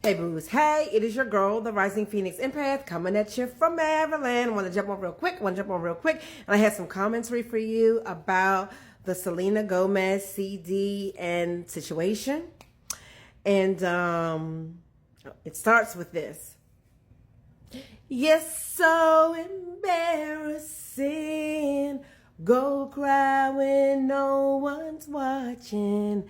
Hey Bruce, hey, it is your girl, the Rising Phoenix Empath, coming at you from Maryland. I want to jump on real quick, and I had some commentary for you about the Selena Gomez CD and situation. And it starts with this. Yes, so embarrassing. Go cry when no one's watching.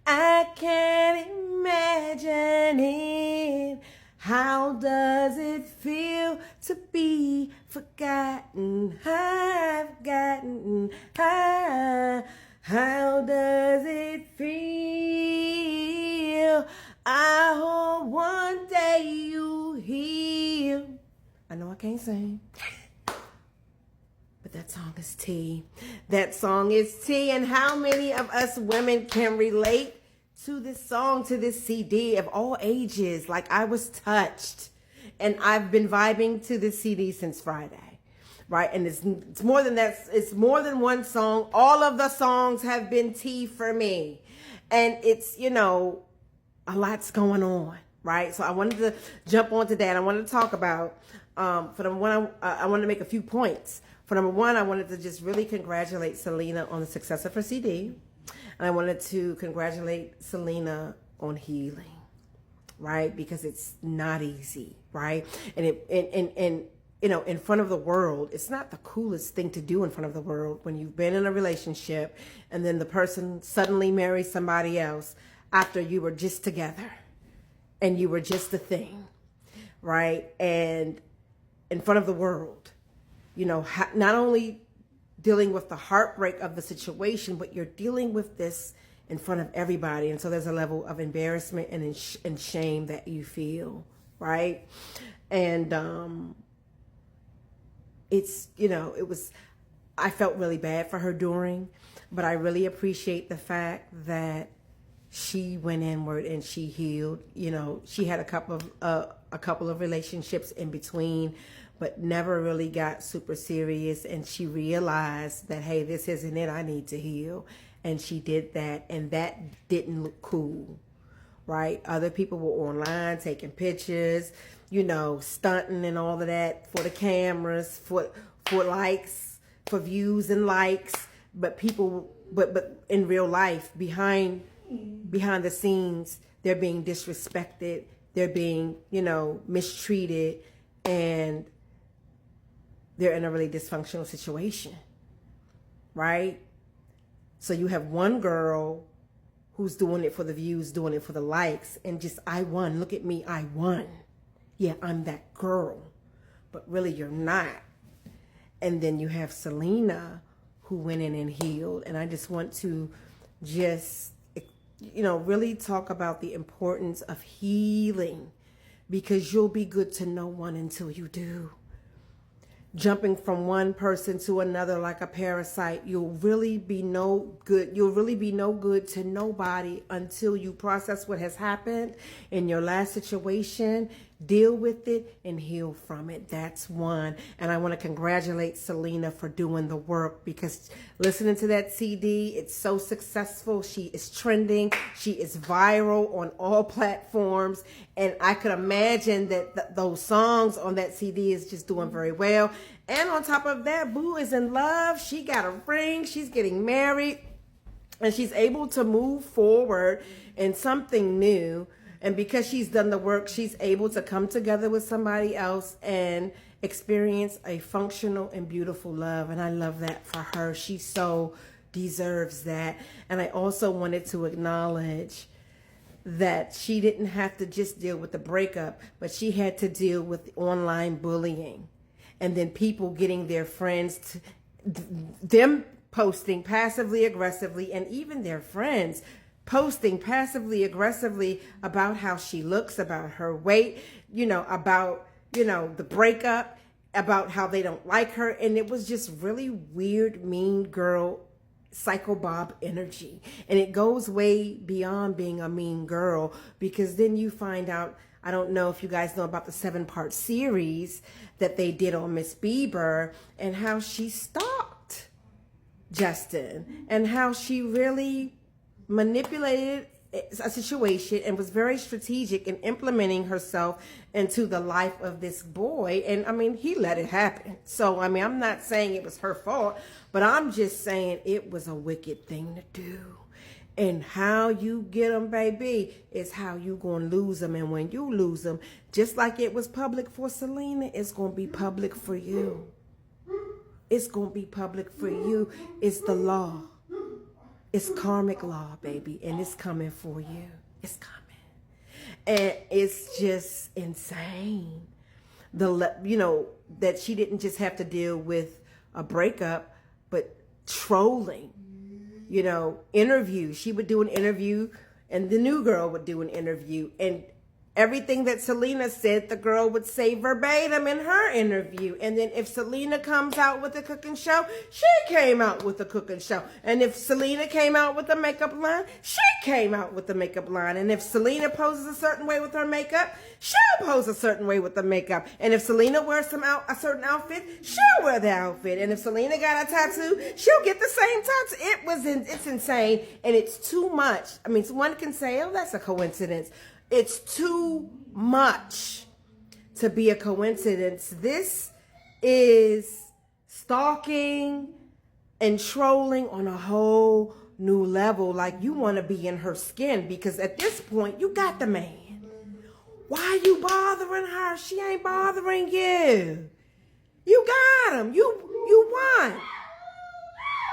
I can't imagine it. How does it feel to be forgotten? I've gotten high. How does it feel? I hope one day you heal. I know I can't sing. But that song is tea. That song is tea. And how many of us women can relate to this song, to this CD of all ages? Like, I was touched. And I've been vibing to this CD since Friday. Right? And it's more than that. It's more than one song. All of the songs have been tea for me. And it's, you know, a lot's going on. Right? So I wanted to jump onto that. I wanted to talk about, for number one, I wanted to make a few points. For number one, I wanted to just really congratulate Selena on the success of her CD. And I wanted to congratulate Selena on healing, right? Because it's not easy, right? And you know, in front of the world, it's not the coolest thing to do in front of the world when you've been in a relationship and then the person suddenly marries somebody else after you were just together and you were just a thing, right? And in front of the world, you know, not only dealing with the heartbreak of the situation, but you're dealing with this in front of everybody. And so there's a level of embarrassment and shame that you feel, right? And it's, you know, I felt really bad for her during, but I really appreciate the fact that she went inward and she healed. You know, she had a couple of relationships in between, but never really got super serious. And she realized that, hey, this isn't it. I need to heal. And she did that. And that didn't look cool, right? Other people were online taking pictures, you know, stunting and all of that for the cameras, for likes, for views and likes. But people, but in real life, behind the scenes, they're being disrespected. They're being, you know, mistreated, and they're in a really dysfunctional situation, right? So you have one girl who's doing it for the views, doing it for the likes, and just, I won. Look at me, I won. Yeah, I'm that girl. But really, you're not. And then you have Selena, who went in and healed. And I just want to just, you know, really talk about the importance of healing, because you'll be good to no one until you do. Jumping from one person to another like a parasite, you'll really be no good to nobody until you process what has happened in your last situation, deal with it, and heal from it. That's one. And I want to congratulate Selena for doing the work, because listening to that CD, it's so successful. She is trending. She is viral on all platforms. And I could imagine that those songs on that CD is just doing very well. And on top of that, Boo is in love. She got a ring. She's getting married. And she's able to move forward in something new. And because she's done the work, she's able to come together with somebody else and experience a functional and beautiful love. And I love that for her. She so deserves that. And I also wanted to acknowledge that she didn't have to just deal with the breakup, but she had to deal with online bullying. And then people getting their friends, them posting passively aggressively, and even their friends posting passively aggressively about how she looks, about her weight, you know, about, you know, the breakup, about how they don't like her. And it was just really weird, mean girl, Psycho Bob energy. And it goes way beyond being a mean girl, because then you find out, I don't know if you guys know about the 7-part series that they did on Miss Bieber, and how she stalked Justin, and how she really manipulated a situation and was very strategic in implementing herself into the life of this boy. And I mean, he let it happen. So, I mean, I'm not saying it was her fault, but I'm just saying it was a wicked thing to do. And how you get them, baby, is how you going to lose them. And when you lose them, just like it was public for Selena, it's going to be public for you. It's going to be public for you. It's the law. It's karmic law, baby. And it's coming for you. It's coming. And it's just insane. That she didn't just have to deal with a breakup, but trolling. Interviews. She would do an interview and the new girl would do an interview. And everything that Selena said, the girl would say verbatim in her interview. And then if Selena comes out with a cooking show, she came out with a cooking show. And if Selena came out with a makeup line, she came out with the makeup line. And if Selena poses a certain way with her makeup, she'll pose a certain way with the makeup. And if Selena wears a certain outfit, she'll wear the outfit. And if Selena got a tattoo, she'll get the same tattoo. It's insane. And it's too much. I mean, one can say, oh, that's a coincidence. It's too much to be a coincidence. This is stalking and trolling on a whole new level. Like, you want to be in her skin because at this point, you got the man. Why are you bothering her? She ain't bothering you. You got him. You won.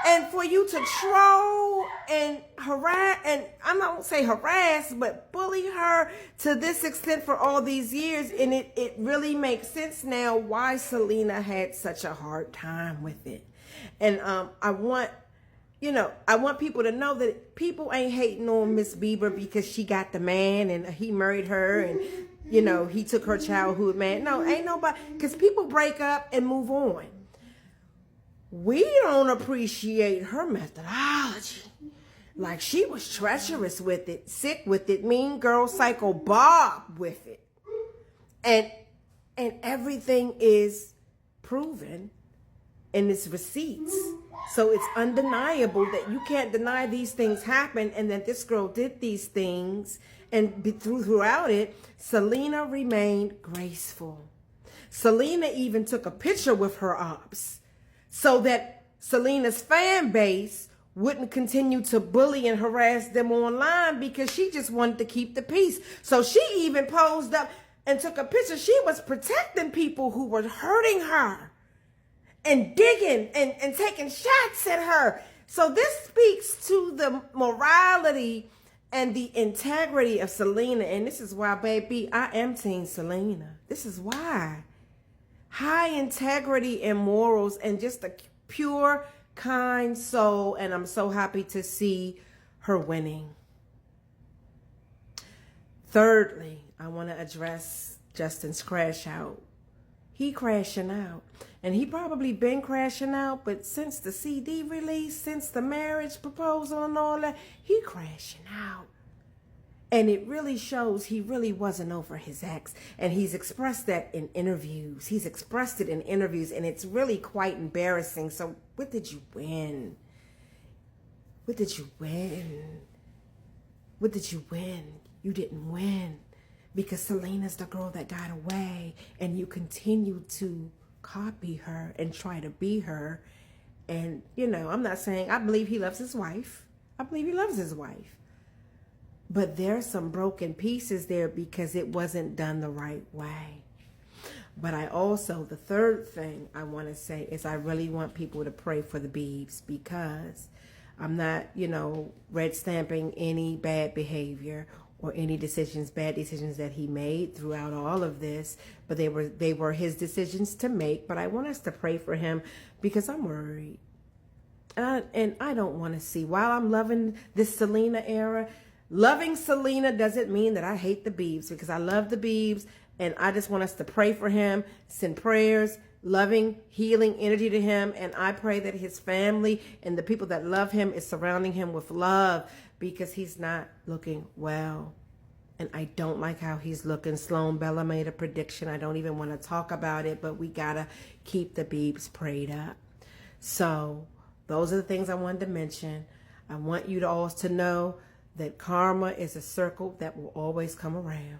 And for you to troll and harass, and I don't say harass, but bully her to this extent for all these years, and it really makes sense now why Selena had such a hard time with it. And I want people to know that people ain't hating on Miss Bieber because she got the man and he married her and, he took her childhood man. No, ain't nobody, because people break up and move on. We don't appreciate her methodology. Like, she was treacherous with it, sick with it, mean girl, psycho Bob with it. And everything is proven in its receipts. So it's undeniable that you can't deny these things happen and that this girl did these things. And throughout it, Selena remained graceful. Selena even took a picture with her ops, so that Selena's fan base wouldn't continue to bully and harass them online because she just wanted to keep the peace. So she even posed up and took a picture. She was protecting people who were hurting her and digging and taking shots at her. So this speaks to the morality and the integrity of Selena. And this is why, baby, I am Team Selena. This is why. High integrity and morals and just a pure, kind soul. And I'm so happy to see her winning. Thirdly, I want to address Justin's crash out. He crashing out. And he probably been crashing out, but since the CD release, since the marriage proposal and all that, he crashing out. And it really shows he really wasn't over his ex. And he's expressed that in interviews. He's expressed it in interviews, and it's really quite embarrassing. So what did you win? What did you win? What did you win? You didn't win. Because Selena's the girl that got away, and you continue to copy her and try to be her. And, I'm not saying, I believe he loves his wife. I believe he loves his wife. But there's some broken pieces there because it wasn't done the right way. But the third thing I want to say is I really want people to pray for the Biebs, because I'm not, red stamping any bad behavior or any bad decisions that he made throughout all of this. But they were his decisions to make. But I want us to pray for him because I'm worried. And I don't want to see, while I'm loving this Selena era, loving Selena doesn't mean that I hate the Biebs, because I love the Biebs, and I just want us to pray for him, send prayers, loving, healing energy to him, and I pray that his family and the people that love him is surrounding him with love, because he's not looking well. And I don't like how he's looking. Sloan Bella made a prediction. I don't even want to talk about it, but we got to keep the Biebs prayed up. So those are the things I wanted to mention. I want you to all to know that karma is a circle that will always come around.